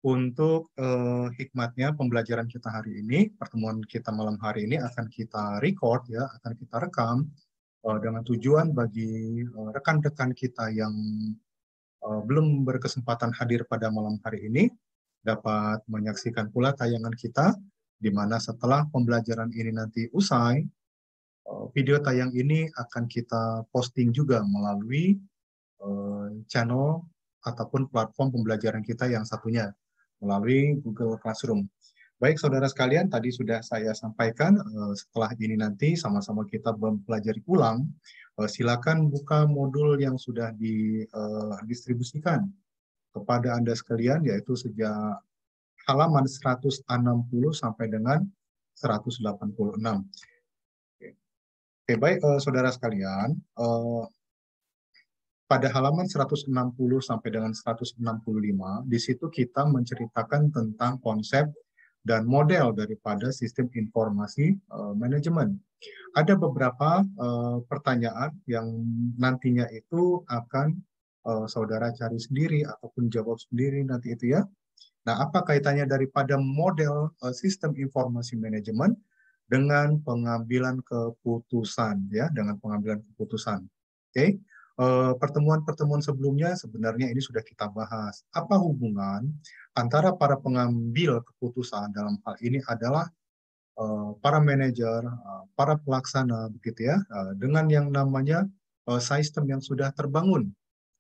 Untuk hikmatnya pembelajaran kita hari ini, pertemuan kita malam hari ini akan kita record ya, akan kita rekam dengan tujuan bagi rekan-rekan kita yang belum berkesempatan hadir pada malam hari ini dapat menyaksikan pula tayangan kita di mana setelah pembelajaran ini nanti usai, video tayang ini akan kita posting juga melalui channel ataupun platform pembelajaran kita yang satunya melalui Google Classroom. Baik saudara sekalian, tadi sudah saya sampaikan setelah ini nanti sama-sama kita mempelajari ulang. Silakan buka modul yang sudah didistribusikan kepada Anda sekalian, yaitu sejak halaman 160 sampai dengan 186. Oke, baik saudara sekalian, pada halaman 160 sampai dengan 165, di situ kita menceritakan tentang konsep dan model daripada sistem informasi manajemen. Ada beberapa pertanyaan yang nantinya itu akan saudara cari sendiri ataupun jawab sendiri nanti itu ya. Nah, apa kaitannya daripada model sistem informasi manajemen dengan pengambilan keputusan ya, dengan pengambilan keputusan. Oke. Pertemuan-pertemuan sebelumnya sebenarnya ini sudah kita bahas. Apa hubungan antara para pengambil keputusan dalam hal ini adalah para manajer, para pelaksana begitu ya, dengan yang namanya sistem yang sudah terbangun.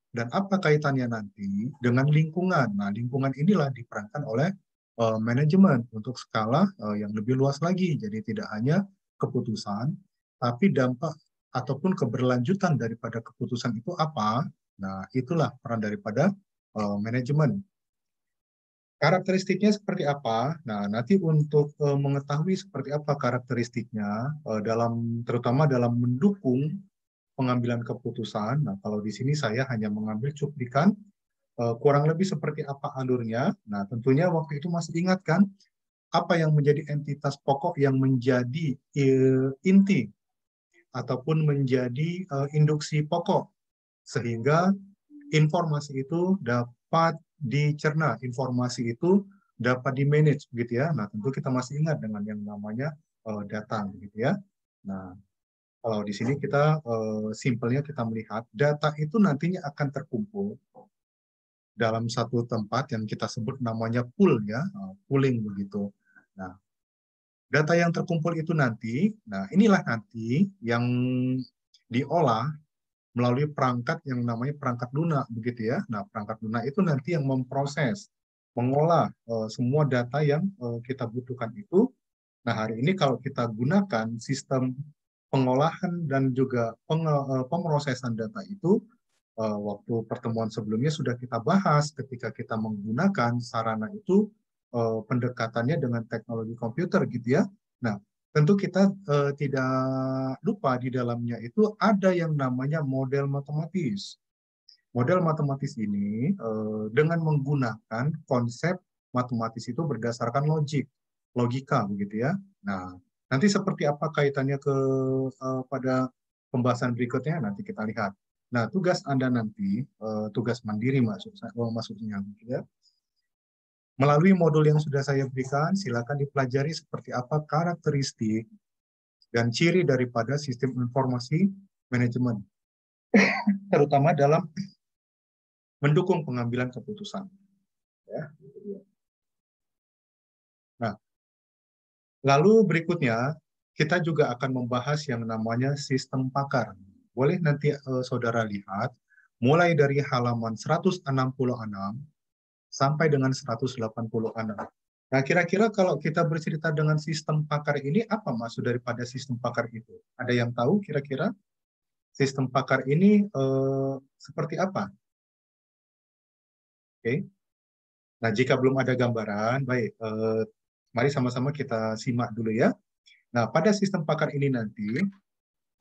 Dan apa kaitannya nanti dengan lingkungan? Nah, lingkungan inilah diperankan oleh manajemen untuk skala yang lebih luas lagi. Jadi tidak hanya keputusan, tapi dampak ataupun keberlanjutan daripada keputusan itu apa? Nah, itulah peran daripada manajemen. Karakteristiknya seperti apa? Nah, nanti untuk mengetahui seperti apa karakteristiknya, terutama dalam mendukung pengambilan keputusan. Nah, kalau di sini saya hanya mengambil cuplikan kurang lebih seperti apa alurnya. Nah, tentunya waktu itu masih ingat kan apa yang menjadi entitas pokok yang menjadi inti ataupun menjadi induksi pokok sehingga informasi itu dapat dicerna, informasi itu dapat di-manage gitu ya. Nah, tentu kita masih ingat dengan yang namanya data gitu ya. Nah, kalau di sini kita simpelnya kita melihat data itu nantinya akan terkumpul dalam satu tempat yang kita sebut namanya pool ya, pooling begitu. Nah, data yang terkumpul itu nanti, nah inilah nanti yang diolah melalui perangkat yang namanya perangkat lunak begitu ya. Nah, perangkat lunak itu nanti yang memproses, mengolah semua data yang kita butuhkan itu. Nah, hari ini kalau kita gunakan sistem pengolahan dan juga pemrosesan data itu, waktu pertemuan sebelumnya sudah kita bahas ketika kita menggunakan sarana itu pendekatannya dengan teknologi komputer gitu ya. Nah, tentu kita tidak lupa di dalamnya itu ada yang namanya model matematis. Model matematis ini dengan menggunakan konsep matematis itu berdasarkan logika begitu ya. Nah, nanti seperti apa kaitannya pada pembahasan berikutnya nanti kita lihat. Nah, tugas Anda nanti tugas mandiri maksudnya gitu ya. Melalui modul yang sudah saya berikan, silakan dipelajari seperti apa karakteristik dan ciri daripada sistem informasi manajemen, terutama dalam mendukung pengambilan keputusan. Ya. Nah, lalu berikutnya kita juga akan membahas yang namanya sistem pakar. Boleh nanti saudara lihat, mulai dari halaman 166 sampai dengan 186. Nah, kira-kira kalau kita bercerita dengan sistem pakar ini, apa maksud daripada sistem pakar itu? Ada yang tahu kira-kira sistem pakar ini seperti apa? Oke. Nah, jika belum ada gambaran, baik, mari sama-sama kita simak dulu ya. Nah, pada sistem pakar ini nanti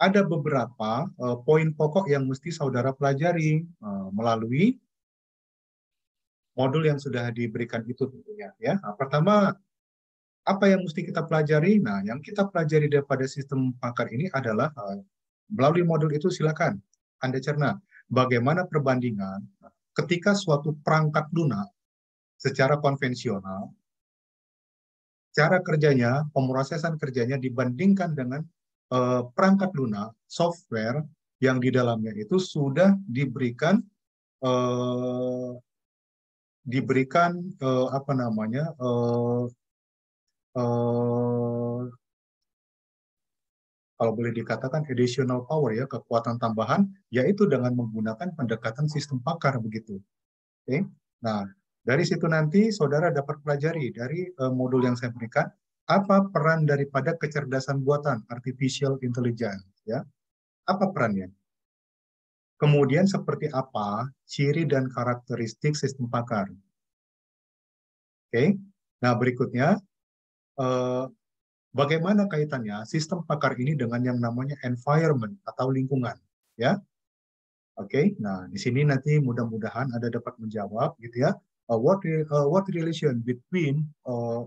ada beberapa poin pokok yang mesti saudara pelajari melalui modul yang sudah diberikan itu tentunya ya. Nah, pertama, apa yang mesti kita pelajari? Nah, yang kita pelajari daripada sistem pakar ini adalah melalui modul itu silakan Anda cerna bagaimana perbandingan ketika suatu perangkat lunak secara konvensional, cara kerjanya, pemrosesan kerjanya dibandingkan dengan perangkat lunak, software yang di dalamnya itu sudah eh, diberikan apa namanya eh, kalau boleh dikatakan additional power ya, kekuatan tambahan, yaitu dengan menggunakan pendekatan sistem pakar begitu. Oke. Nah, dari situ nanti saudara dapat pelajari dari modul yang saya berikan apa peran daripada kecerdasan buatan artificial intelligence ya. Apa perannya? Kemudian seperti apa ciri dan karakteristik sistem pakar. Oke. Nah, berikutnya eh, bagaimana kaitannya sistem pakar ini dengan yang namanya environment atau lingkungan ya. Oke, nah di sini nanti mudah-mudahan Anda dapat menjawab gitu ya. What relation between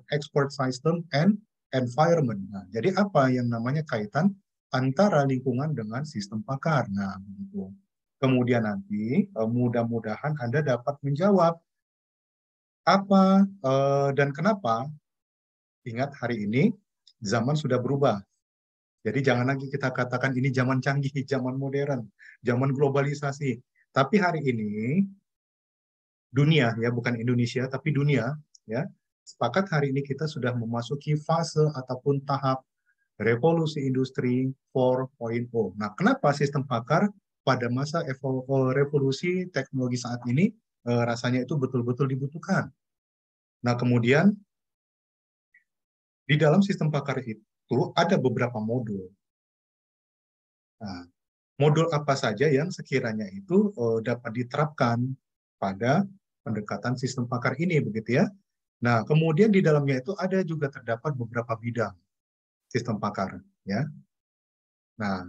export system and environment? Nah, jadi apa yang namanya kaitan antara lingkungan dengan sistem pakar? Nah, begitu. Kemudian nanti mudah-mudahan Anda dapat menjawab apa dan kenapa. Ingat hari ini zaman sudah berubah. Jadi jangan lagi kita katakan ini zaman canggih, zaman modern, zaman globalisasi. Tapi hari ini dunia ya bukan Indonesia tapi dunia ya sepakat hari ini kita sudah memasuki fase ataupun tahap revolusi industri 4.0. Nah, kenapa sistem pakar pada masa revolusi teknologi saat ini rasanya itu betul-betul dibutuhkan. Nah, kemudian di dalam sistem pakar itu ada beberapa modul. Nah, modul apa saja yang sekiranya itu dapat diterapkan pada pendekatan sistem pakar ini begitu ya. Nah, kemudian di dalamnya itu ada juga terdapat beberapa bidang sistem pakar ya. Nah,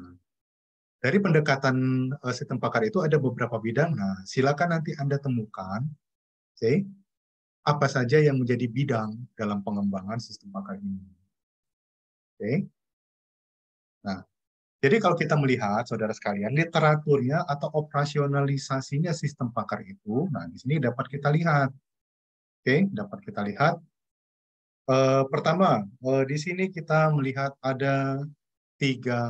dari pendekatan sistem pakar itu ada beberapa bidang. Nah, silakan nanti Anda temukan okay, apa saja yang menjadi bidang dalam pengembangan sistem pakar ini. Oke. Okay. Nah, jadi kalau kita melihat, saudara sekalian, literaturnya atau operasionalisasinya sistem pakar itu, nah di sini dapat kita lihat. Oke, dapat kita lihat. Pertama, di sini kita melihat ada tiga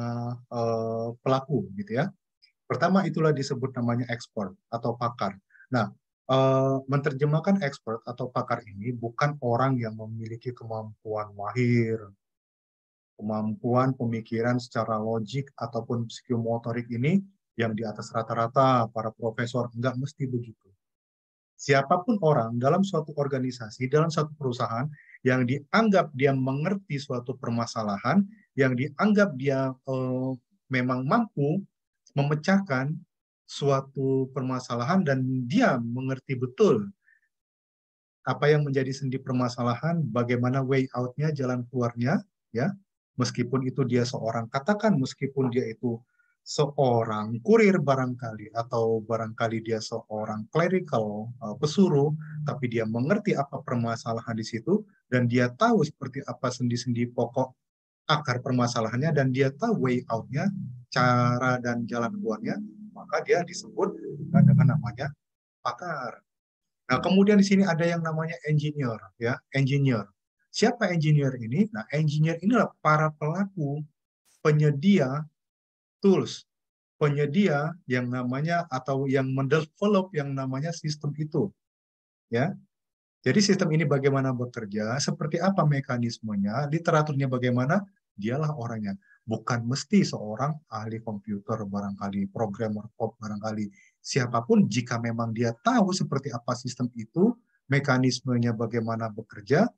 pelaku, gitu ya. Pertama itulah disebut namanya expert atau pakar. Nah, menerjemahkan expert atau pakar ini bukan orang yang memiliki kemampuan mahir, kemampuan pemikiran secara logik ataupun psikomotorik ini yang di atas rata-rata para profesor, enggak mesti begitu. Siapapun orang dalam suatu organisasi, dalam suatu perusahaan yang dianggap dia mengerti suatu permasalahan, yang dianggap dia memang mampu memecahkan suatu permasalahan dan dia mengerti betul apa yang menjadi sendi permasalahan, bagaimana way out-nya, jalan keluarnya, ya. Meskipun itu dia seorang, katakan meskipun dia itu seorang kurir barangkali, atau barangkali dia seorang clerical, pesuruh, tapi dia mengerti apa permasalahan di situ, dan dia tahu seperti apa sendi-sendi pokok akar permasalahannya, dan dia tahu way out-nya, cara dan jalan keluarnya, maka dia disebut dengan namanya pakar. Nah, kemudian di sini ada yang namanya engineer, ya, engineer. Siapa engineer ini? Nah, engineer inilah para pelaku penyedia tools, penyedia yang namanya atau yang mendevelop yang namanya sistem itu, ya. Jadi sistem ini bagaimana bekerja, seperti apa mekanismenya, literaturnya bagaimana, dialah orangnya. Bukan mesti seorang ahli komputer, barangkali programmer kod, barangkali siapapun, jika memang dia tahu seperti apa sistem itu, mekanismenya bagaimana bekerja,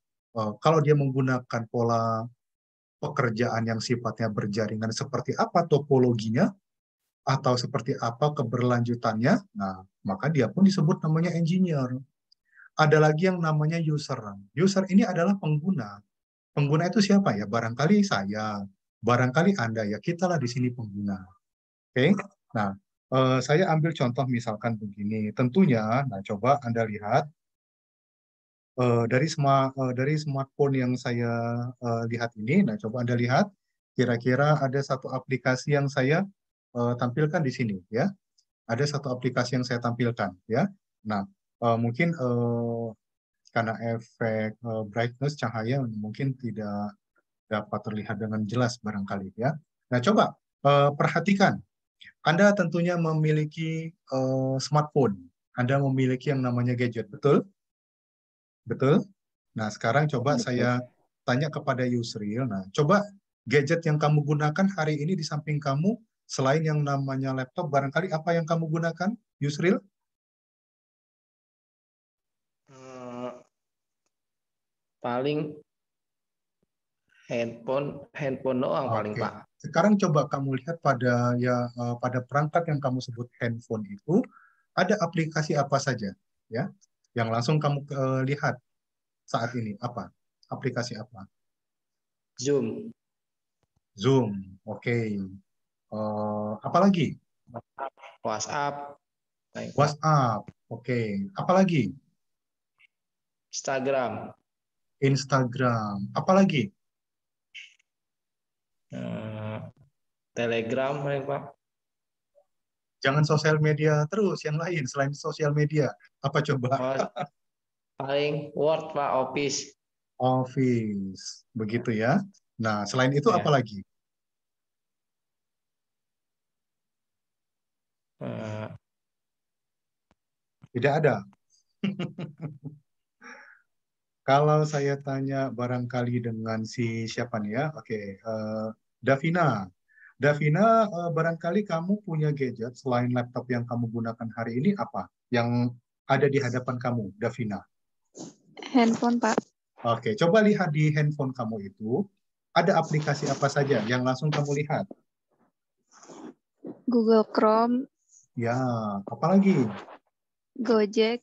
kalau dia menggunakan pola pekerjaan yang sifatnya berjaringan, seperti apa topologinya, atau seperti apa keberlanjutannya, nah maka dia pun disebut namanya engineer. Ada lagi yang namanya user. User ini adalah pengguna. Pengguna itu siapa ya? Barangkali saya, barangkali Anda ya. Kitalah di sini pengguna. Oke. Nah, saya ambil contoh misalkan begini. Tentunya, nah coba Anda lihat dari smartphone yang saya lihat ini. Nah, coba Anda lihat kira-kira ada satu aplikasi yang saya tampilkan di sini ya. Ada satu aplikasi yang saya tampilkan ya. Nah, mungkin karena efek brightness cahaya mungkin tidak dapat terlihat dengan jelas barangkali ya. Nah, coba perhatikan. Anda tentunya memiliki smartphone. Anda memiliki yang namanya gadget, betul? Betul? Nah, sekarang coba Betul. saya tanya kepada Yusril. Nah, coba gadget yang kamu gunakan hari ini di samping kamu, selain yang namanya laptop, barangkali apa yang kamu gunakan, Yusril? Paling handphone doang paling Oke. Pak. Sekarang coba kamu lihat pada perangkat yang kamu sebut handphone itu ada aplikasi apa saja ya yang langsung kamu lihat saat ini apa? Aplikasi apa? Zoom, Zoom. Oke. Apa lagi? WhatsApp, paling Pak. WhatsApp. Oke. Apa lagi? Instagram, Instagram. Apa lagi? eh, Telegram paling Pak. Jangan sosial media terus, yang lain selain sosial media. Apa coba? Oh, paling Word Pak, Office. Office. Begitu ya. Nah, selain itu apa Ya. lagi? Eh, Tidak ada. Kalau saya tanya barangkali dengan si siapa nih ya? Oke, Davina. Davina, barangkali kamu punya gadget selain laptop yang kamu gunakan hari ini apa? Yang ada di hadapan kamu, Davina. Handphone, Pak. Oke, coba lihat di handphone kamu itu ada aplikasi apa saja yang langsung kamu lihat. Google Chrome, Ya, apa lagi? Gojek,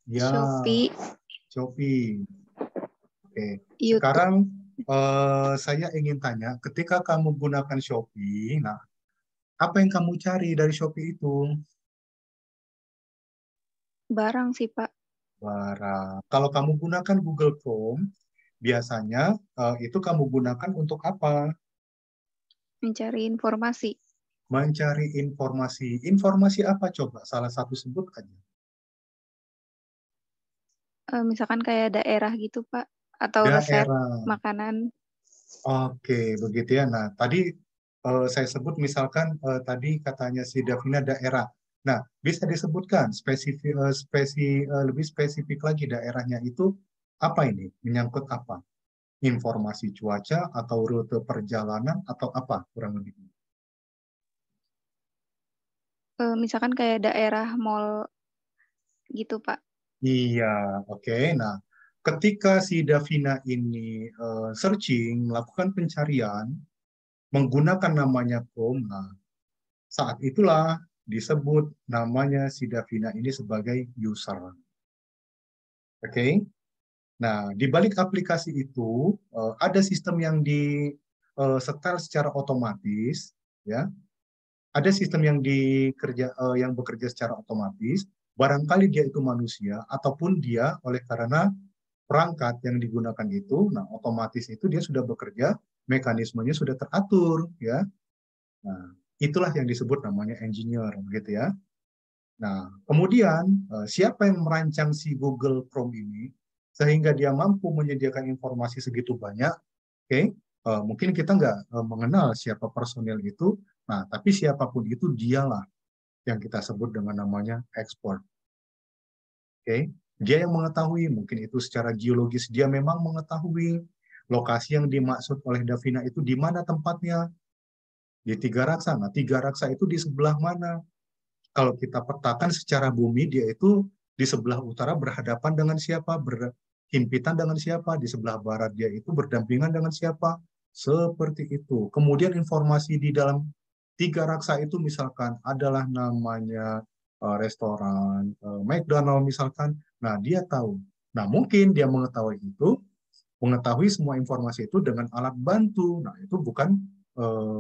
Ya, Shopee, Shopee. Oke, YouTube. sekarang saya ingin tanya, ketika kamu gunakan Shopee, nah apa yang kamu cari dari Shopee itu? Barang sih, Pak. Barang. Kalau kamu gunakan Google Chrome, biasanya itu kamu gunakan untuk apa? Mencari informasi. Mencari informasi. Informasi apa coba? Salah satu sebut aja. Misalkan kayak daerah gitu, Pak. Atau resep Daerah. makanan. Oke, begitu ya. Nah, tadi saya sebut misalkan tadi katanya si Davina daerah. Nah, bisa disebutkan lebih spesifik lagi daerahnya itu apa ini? Menyangkut apa? Informasi cuaca atau rute perjalanan atau apa kurang lebih? Misalkan kayak daerah mall gitu, Pak. Iya, oke. Nah, ketika si Davina ini searching, melakukan pencarian menggunakan namanya Chrome, nah, saat itulah disebut namanya si Davina ini sebagai user. Oke. Nah, di balik aplikasi itu ada sistem yang di setel secara otomatis, ya. Ada sistem yang bekerja secara otomatis. Barangkali dia itu manusia ataupun dia oleh karena perangkat yang digunakan itu, nah otomatis itu dia sudah bekerja, mekanismenya sudah teratur, ya. Nah, itulah yang disebut namanya engineer, begitu ya. Nah, kemudian siapa yang merancang si Google Chrome ini sehingga dia mampu menyediakan informasi segitu banyak? Oke, mungkin kita nggak mengenal siapa personil itu, nah tapi siapapun itu dialah yang kita sebut dengan namanya expert. Oke, dia yang mengetahui, mungkin itu secara geologis dia memang mengetahui lokasi yang dimaksud oleh Davina itu di mana tempatnya, di Tiga Raksa. Nah, Tiga Raksa itu di sebelah mana? Kalau kita petakan secara bumi, dia itu di sebelah utara berhadapan dengan siapa, berhimpitan dengan siapa, di sebelah barat dia itu berdampingan dengan siapa, seperti itu. Kemudian informasi di dalam Tiga Raksa itu misalkan adalah namanya restoran McDonald misalkan, nah dia tahu. Nah mungkin dia mengetahui semua informasi itu dengan alat bantu. Nah itu bukan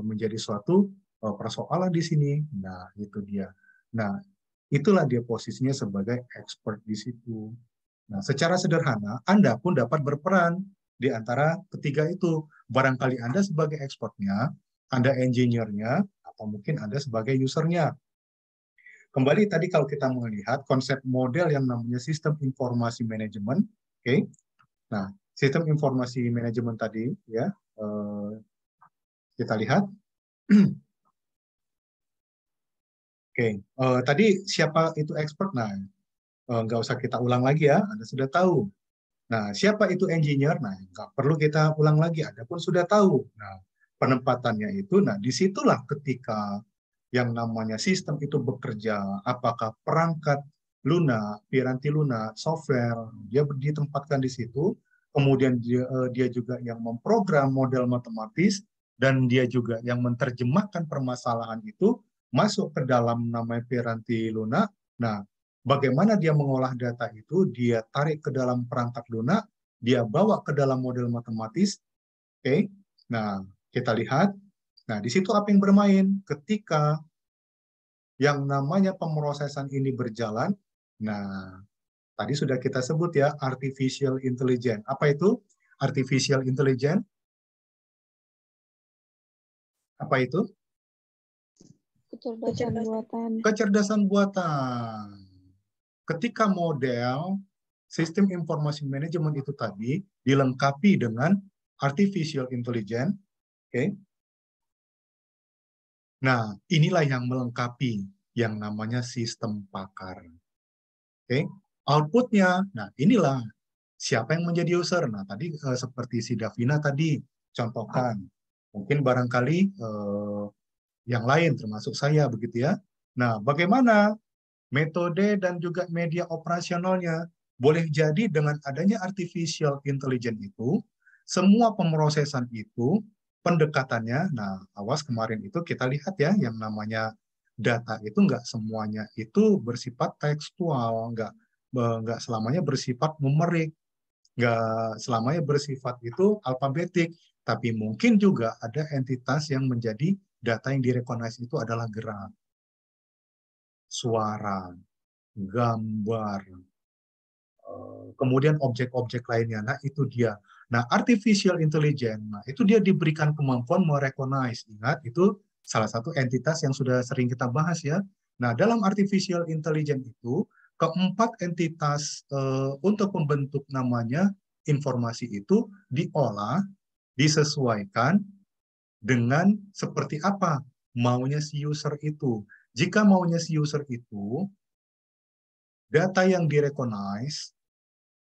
menjadi suatu persoalan di sini. Nah itu dia. Nah, itulah dia posisinya sebagai expert di situ. Nah, secara sederhana, Anda pun dapat berperan di antara ketiga itu. Barangkali Anda sebagai expertnya, Anda engineer-nya, atau mungkin Anda sebagai usernya. Kembali tadi kalau kita melihat konsep model yang namanya sistem informasi manajemen, Oke. Nah, sistem informasi manajemen tadi ya, kita lihat. Oke, tadi siapa itu expert? Nah, nggak usah kita ulang lagi ya, Anda sudah tahu. Nah, siapa itu engineer? Nah, nggak perlu kita ulang lagi, Anda pun sudah tahu. Nah, penempatannya itu, nah disitulah ketika yang namanya sistem itu bekerja, apakah perangkat lunak, piranti lunak, software, dia ditempatkan di situ, kemudian dia juga yang memprogram model matematis, dan dia juga yang menerjemahkan permasalahan itu masuk ke dalam namanya piranti lunak. Nah, bagaimana dia mengolah data itu, dia tarik ke dalam perangkat lunak, dia bawa ke dalam model matematis. Oke. Nah, kita lihat. Nah, di situ apa yang bermain? Ketika yang namanya pemrosesan ini berjalan, nah, tadi sudah kita sebut ya, artificial intelligence. Apa itu artificial intelligence? Apa itu? Kecerdasan buatan. Kecerdasan buatan. Ketika model sistem informasi manajemen itu tadi dilengkapi dengan artificial intelligence, oke? Nah, inilah yang melengkapi yang namanya sistem pakar. Oke, outputnya, nah inilah siapa yang menjadi user. Nah, tadi seperti si Davina tadi contohkan, mungkin barangkali yang lain termasuk saya begitu ya. Nah, bagaimana metode dan juga media operasionalnya? Boleh jadi dengan adanya artificial intelligence itu, semua pemrosesan itu, pendekatannya, nah awas kemarin itu kita lihat ya, yang namanya data itu nggak semuanya itu bersifat tekstual, nggak selamanya bersifat numerik, nggak selamanya bersifat itu alfabetik, tapi mungkin juga ada entitas yang menjadi data yang direkognize itu adalah gerak, suara, gambar, kemudian objek-objek lainnya. Nah, itu dia. Nah, artificial intelligence, nah, itu dia diberikan kemampuan merecognize. Ingat, itu salah satu entitas yang sudah sering kita bahas ya. Nah, dalam artificial intelligence itu, keempat entitas untuk membentuk namanya informasi itu diolah, disesuaikan dengan seperti apa maunya si user itu. Jika maunya si user itu, data yang direcognize,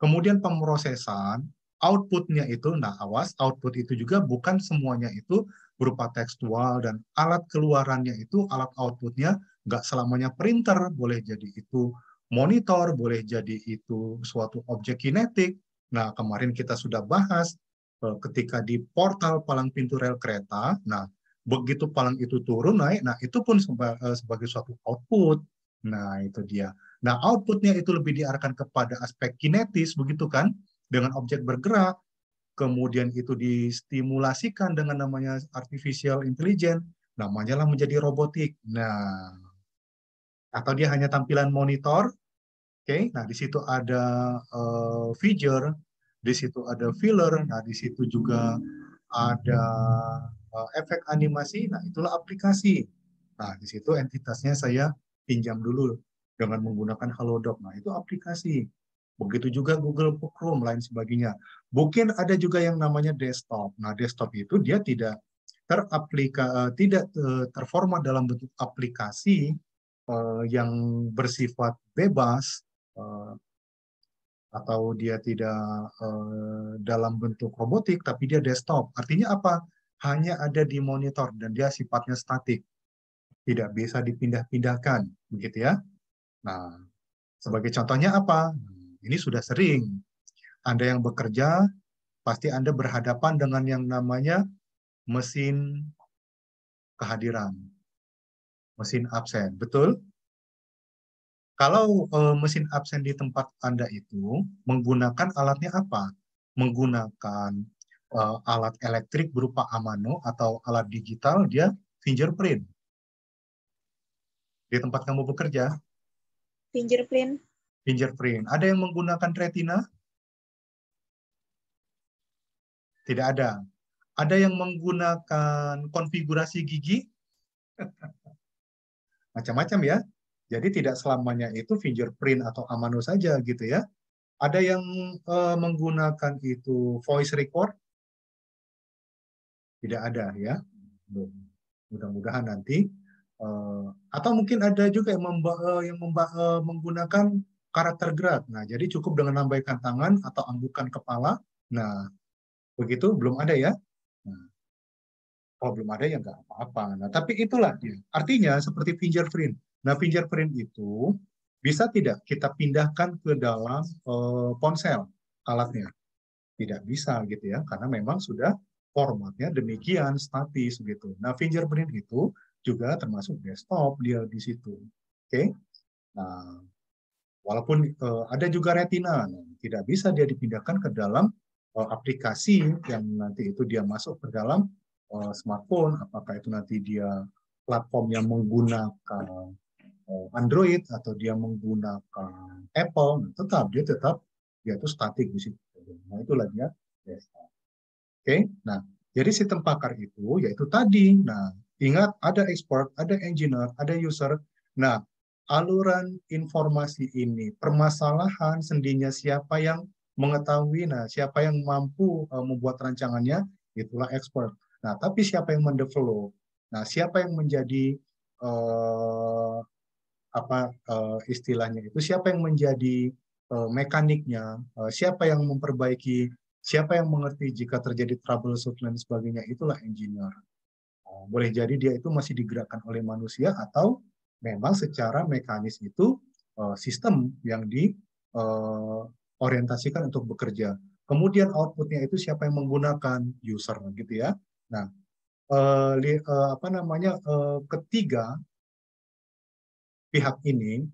kemudian pemrosesan, outputnya itu, nah awas, output itu juga bukan semuanya itu berupa tekstual, dan alat keluarannya itu, alat outputnya nggak selamanya printer, boleh jadi itu monitor, boleh jadi itu suatu objek kinetik. Nah, kemarin kita sudah bahas ketika di portal palang pintu rel kereta, nah begitu palang itu turun naik, nah itu pun sebagai suatu output. Nah, itu dia. Nah, outputnya itu lebih diarahkan kepada aspek kinetis, begitu kan? Dengan objek bergerak, kemudian itu distimulasikan dengan namanya artificial intelligence, namanya lah menjadi robotik. Nah, atau dia hanya tampilan monitor, oke? Nah, di situ ada feature, di situ ada filler, nah di situ juga ada efek animasi, nah itulah aplikasi. Nah, di situ entitasnya saya pinjam dulu dengan menggunakan Halodoc. Nah, itu aplikasi. Begitu juga Google Chrome, lain sebagainya. Mungkin ada juga yang namanya desktop. Nah, desktop itu dia tidak terformat dalam bentuk aplikasi yang bersifat bebas, atau dia tidak dalam bentuk robotik, tapi dia desktop. Artinya apa? Hanya ada di monitor dan dia sifatnya statik, tidak bisa dipindah-pindahkan, begitu ya. Nah, sebagai contohnya apa? Ini sudah sering. Anda yang bekerja, pasti Anda berhadapan dengan yang namanya mesin kehadiran, mesin absen, betul? Kalau mesin absen di tempat Anda itu menggunakan alatnya apa? Menggunakan alat elektrik berupa amano atau alat digital, dia fingerprint. Di tempat kamu bekerja, Fingerprint. fingerprint. Ada yang menggunakan retina? Tidak ada. Ada yang menggunakan konfigurasi gigi? Macam-macam ya. Jadi tidak selamanya itu fingerprint atau amano saja gitu ya. Ada yang menggunakan itu voice record? Tidak ada ya. Belum. Mudah-mudahan nanti. Atau mungkin ada juga yang, menggunakan karakter gerak. Nah, jadi cukup dengan lambaikan tangan atau anggukan kepala. Nah, begitu belum ada ya. Nah, kalau belum ada ya nggak apa-apa. Nah, tapi itulah dia. Artinya seperti fingerprint. Nah, fingerprint itu bisa tidak kita pindahkan ke dalam ponsel alatnya? Tidak bisa gitu ya, karena memang sudah formatnya demikian statis gitu. Nah, fingerprint itu juga termasuk desktop dia di situ. Oke. Nah, walaupun ada juga retina, nah, tidak bisa dia dipindahkan ke dalam aplikasi yang nanti itu dia masuk ke dalam smartphone, apakah itu nanti dia platform yang menggunakan Android atau dia menggunakan Apple, nah, tetap dia itu statik di situ. Nah, itulah dia desktop. Oke, nah jadi sistem pakar itu yaitu tadi. Nah, ingat ada expert, ada engineer, ada user. Nah, aluran informasi ini, permasalahan sendinya siapa yang mengetahui, nah siapa yang mampu membuat rancangannya, itulah expert. Nah, tapi siapa yang mendevelop? Nah, siapa yang menjadi istilahnya itu? Siapa yang menjadi mekaniknya? Siapa yang memperbaiki? Siapa yang mengerti jika terjadi troubleshoot dan sebagainya? Itulah engineer. Boleh jadi dia itu masih digerakkan oleh manusia atau memang secara mekanis itu sistem yang diorientasikan untuk bekerja. Kemudian outputnya itu siapa yang menggunakan user gitu ya. Nah, ketiga pihak ini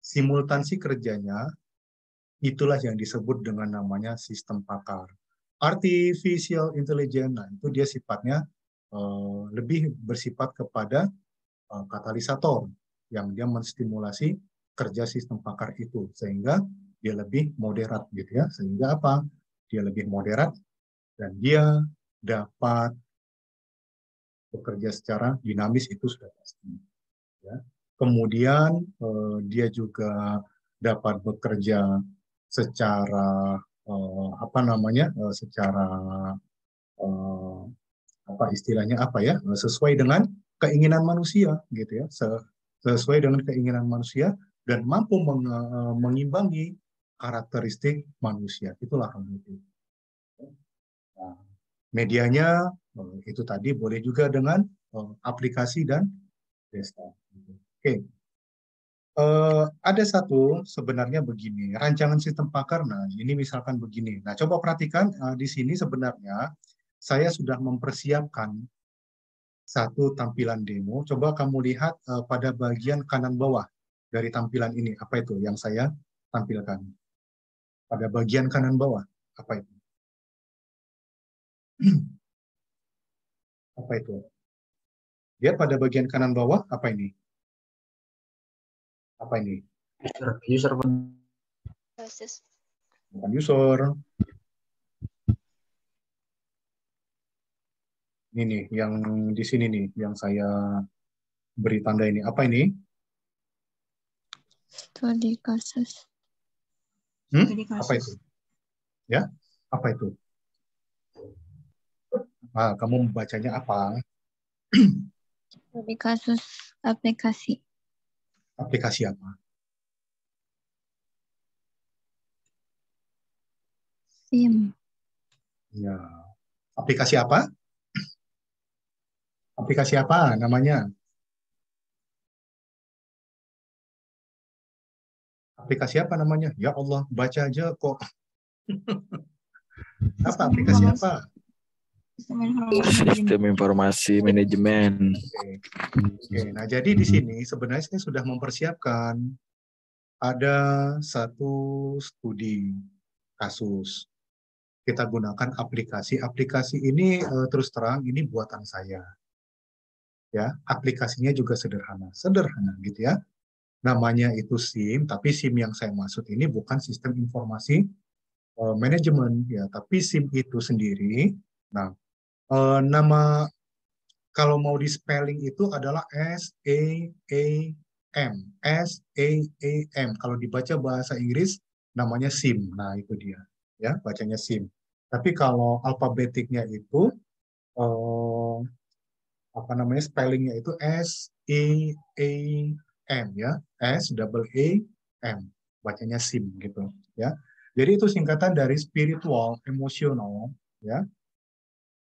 simultansi kerjanya itulah yang disebut dengan namanya sistem pakar. Artificial intelligence, nah itu dia sifatnya lebih bersifat kepada katalisator yang dia menstimulasi kerja sistem pakar itu sehingga dia lebih moderat gitu ya. Sehingga apa? Dia lebih moderat dan dia dapat bekerja secara dinamis itu sudah pasti. Ya. Kemudian dia juga dapat bekerja secara secara sesuai dengan keinginan manusia gitu ya, sesuai dengan keinginan manusia dan mampu mengimbangi karakteristik manusia. Itulah kognitif. Nah, medianya itu tadi boleh juga dengan aplikasi dan desktop. Oke. Ada satu sebenarnya begini, rancangan sistem pakar. Nah, ini misalkan begini. Nah, coba perhatikan di sini sebenarnya saya sudah mempersiapkan satu tampilan demo. Coba kamu lihat pada bagian kanan bawah dari tampilan ini. Apa itu yang saya tampilkan? Pada bagian kanan bawah, apa itu? Apa itu? Lihat pada bagian kanan bawah, apa ini? Apa ini? User Bukan user. Ini nih, yang di sini nih, yang saya beri tanda ini. Apa ini? Studi kasus. Apa itu? Ya, apa itu? Kamu membacanya apa? Studi kasus aplikasi. Aplikasi apa? SIM. Ya. Aplikasi apa? Aplikasi apa namanya? Aplikasi apa namanya? Ya Allah, baca aja kok. Apa aplikasi apa? Sistem informasi manajemen. Oke. Nah, jadi di sini sebenarnya saya sudah mempersiapkan ada satu studi kasus. Kita gunakan aplikasi. Aplikasi ini terus terang ini buatan saya. Ya, aplikasinya juga sederhana gitu ya. Namanya itu SIM, tapi SIM yang saya maksud ini bukan sistem informasi manajemen ya, tapi SIM itu sendiri. Nah, nama kalau mau di spelling itu adalah SAAM. SAAM. Kalau dibaca bahasa Inggris namanya SIM. Nah, itu dia. Ya, bacanya SIM. Tapi kalau alfabetiknya itu apa namanya, spellingnya itu S-E-A-M ya, S-E-A-M, bacanya SIM gitu ya. Jadi itu singkatan dari spiritual, emotional, ya,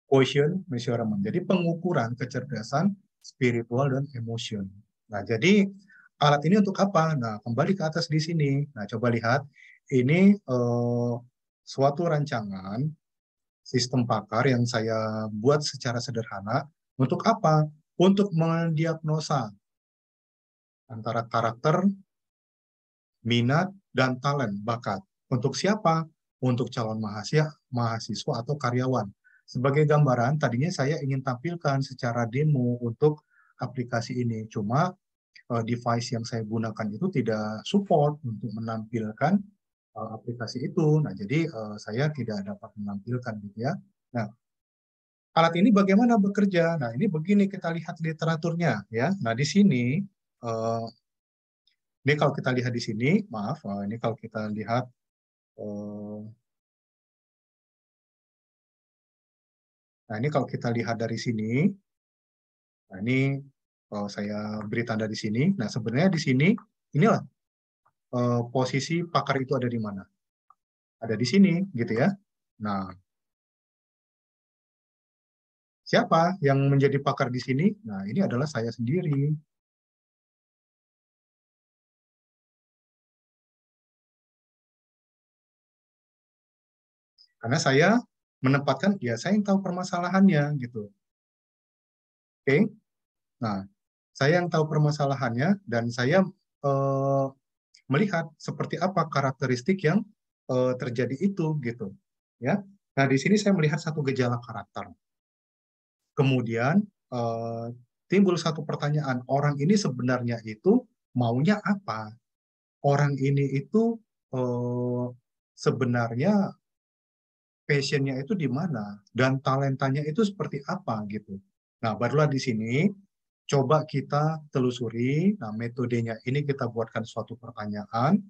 quotient measurement. Jadi pengukuran kecerdasan spiritual dan emotion. Nah, jadi alat ini untuk apa? Nah, kembali ke atas di sini. Nah, coba lihat, ini suatu rancangan sistem pakar yang saya buat secara sederhana. Untuk apa? Untuk mendiagnosa antara karakter, minat, dan talent, bakat. Untuk siapa? Untuk calon mahasiswa atau karyawan. Sebagai gambaran, tadinya saya ingin tampilkan secara demo untuk aplikasi ini. Cuma device yang saya gunakan itu tidak support untuk menampilkan aplikasi itu. Nah, jadi saya tidak dapat menampilkan gitu ya. Nah, alat ini bagaimana bekerja? Nah, ini begini kita lihat literaturnya ya. Nah, di sini ini kalau kita lihat di sini, maaf, ini kalau kita lihat nah, ini kalau kita lihat dari sini, nah ini saya beri tanda di sini. Nah, sebenarnya di sini inilah posisi pakar itu ada di mana? Ada di sini, gitu ya. Nah, siapa yang menjadi pakar di sini? Nah, ini adalah saya sendiri. Karena saya menempatkan, ya saya yang tahu permasalahannya, gitu. Oke? Nah, saya yang tahu permasalahannya, dan saya melihat seperti apa karakteristik yang terjadi itu, gitu. Ya. Nah, di sini saya melihat satu gejala karakter. Kemudian timbul satu pertanyaan, orang ini sebenarnya itu maunya apa? Orang ini itu sebenarnya passionnya itu di mana? Dan talentanya itu seperti apa gitu. Nah, barulah di sini coba kita telusuri. Nah, metodenya ini kita buatkan suatu pertanyaan.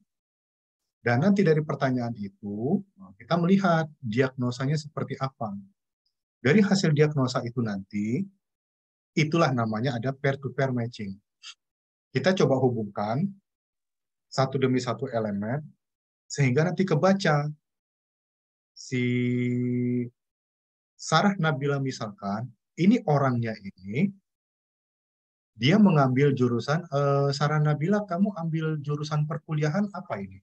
Dan nanti dari pertanyaan itu, kita melihat diagnosanya seperti apa. Dari hasil diagnosa itu nanti, itulah namanya ada peer-to-peer matching. Kita coba hubungkan satu demi satu elemen, sehingga nanti kebaca si Sarah Nabila misalkan, ini orangnya ini, dia mengambil jurusan, Sarah Nabila, kamu ambil jurusan perkuliahan apa ini?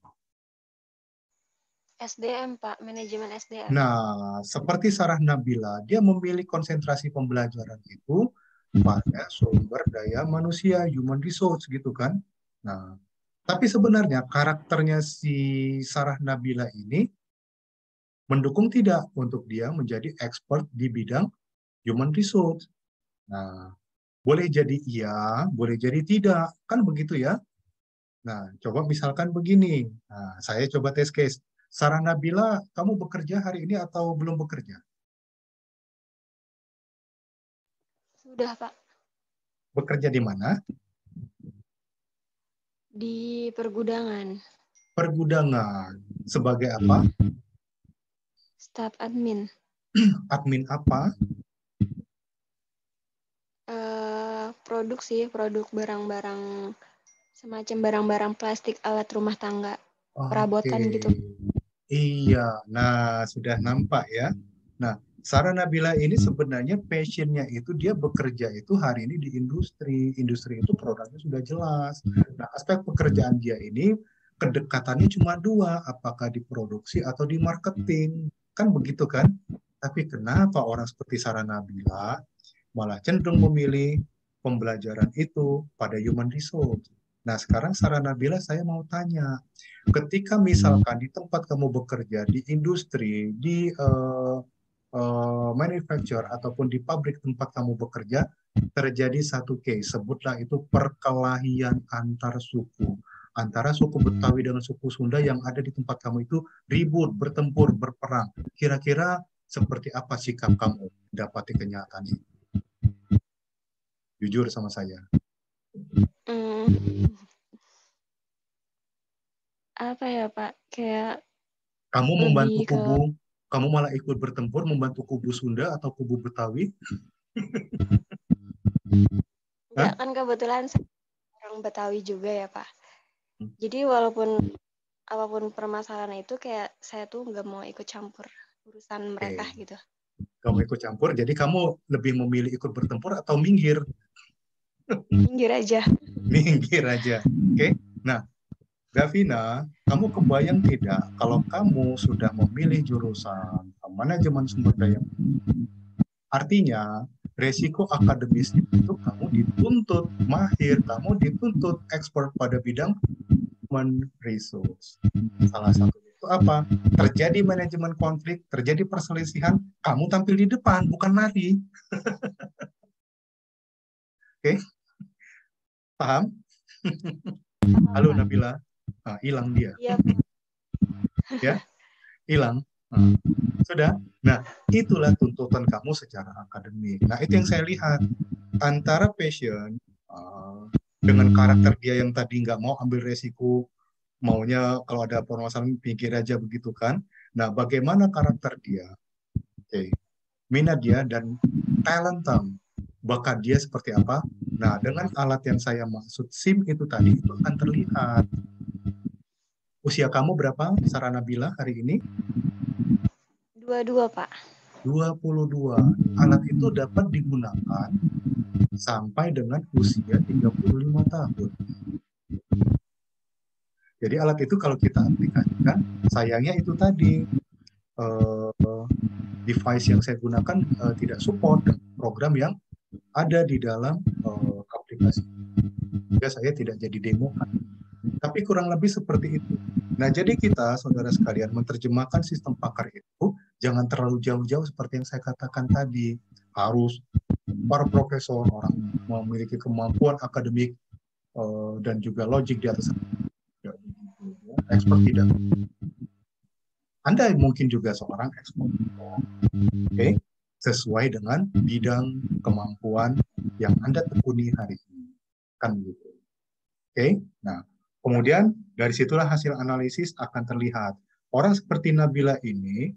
SDM, Pak, manajemen SDM. Nah, seperti Sarah Nabila, dia memilih konsentrasi pembelajaran itu pada sumber daya manusia, human resource gitu kan. Nah, tapi sebenarnya karakternya si Sarah Nabila ini mendukung tidak untuk dia menjadi expert di bidang human resource. Nah, boleh jadi iya, boleh jadi tidak, kan begitu ya. Nah, coba misalkan begini. Nah, saya coba tes case. Sarah Nabila, kamu bekerja hari ini atau belum bekerja? Sudah, Pak. Bekerja di mana? Di pergudangan. Pergudangan. Sebagai apa? Staf admin. Admin apa? Produk sih, produk barang-barang semacam barang-barang plastik alat rumah tangga. Perabotan gitu. Iya, nah sudah nampak ya. Nah, Sarah Nabila ini sebenarnya passionnya itu dia bekerja itu hari ini di industri. Industri itu produknya sudah jelas. Nah, aspek pekerjaan dia ini kedekatannya cuma dua, apakah di produksi atau di marketing. Kan begitu kan? Tapi kenapa orang seperti Sarah Nabila malah cenderung memilih pembelajaran itu pada human resource? Nah, sekarang Sarah Nabila saya mau tanya, ketika misalkan di tempat kamu bekerja, di industri, di manufacture, ataupun di pabrik tempat kamu bekerja, terjadi satu case, sebutlah itu perkelahian antar suku. Antara suku Betawi dengan suku Sunda yang ada di tempat kamu itu ribut, bertempur, berperang. Kira-kira seperti apa sikap kamu dapati kenyataan ini? Jujur sama saya. apa ya Pak? Kayak Kamu membantu lebih ke kamu malah ikut bertempur membantu kubu Sunda atau kubu Betawi? enggak Hah? kan kebetulan saya orang Betawi juga ya Pak. Jadi walaupun apapun permasalahan itu kayak saya tuh nggak mau ikut campur urusan mereka Oke. gitu. Kamu ikut campur, jadi kamu lebih memilih ikut bertempur atau minggir? Minggir aja. Minggir aja. Oke. Nah, Davina, kamu kebayang tidak kalau kamu sudah memilih jurusan manajemen sumber daya? Artinya, resiko akademis itu kamu dituntut mahir, kamu dituntut expert pada bidang human resource. Salah satunya itu apa? Terjadi manajemen konflik, terjadi perselisihan, kamu tampil di depan, bukan lari. Oke? Paham? Halo Nabila. Ah, hilang dia. Iya Pak. Ya, hilang. Sudah. Nah, itulah tuntutan kamu secara akademik. Nah, itu yang saya lihat. Antara passion dengan karakter dia yang tadi nggak mau ambil resiko, maunya kalau ada permasalahan pikir aja begitu kan. Nah, bagaimana karakter dia? Oke. Minat dia dan talenta, bakat dia seperti apa. Nah, dengan alat yang saya maksud SIM itu tadi, itu akan terlihat. Usia kamu berapa, Sarah Nabila, hari ini? 22 Pak. 22. Alat itu dapat digunakan sampai dengan usia 35 tahun. Jadi alat itu kalau kita aplikasikan, sayangnya itu tadi, device yang saya gunakan tidak support program yang ada di dalam aplikasi. Sehingga saya tidak jadi demo. Tapi kurang lebih seperti itu. Nah, jadi kita, saudara sekalian, menerjemahkan sistem pakar itu jangan terlalu jauh-jauh seperti yang saya katakan tadi. Harus para profesor, orang memiliki kemampuan akademik dan juga logik di atas expert tidak. Anda mungkin juga seorang expert. Oke? Sesuai dengan bidang kemampuan yang Anda tekuni hari ini. Kan begitu. Oke? Nah, kemudian dari situlah hasil analisis akan terlihat. Orang seperti Nabila ini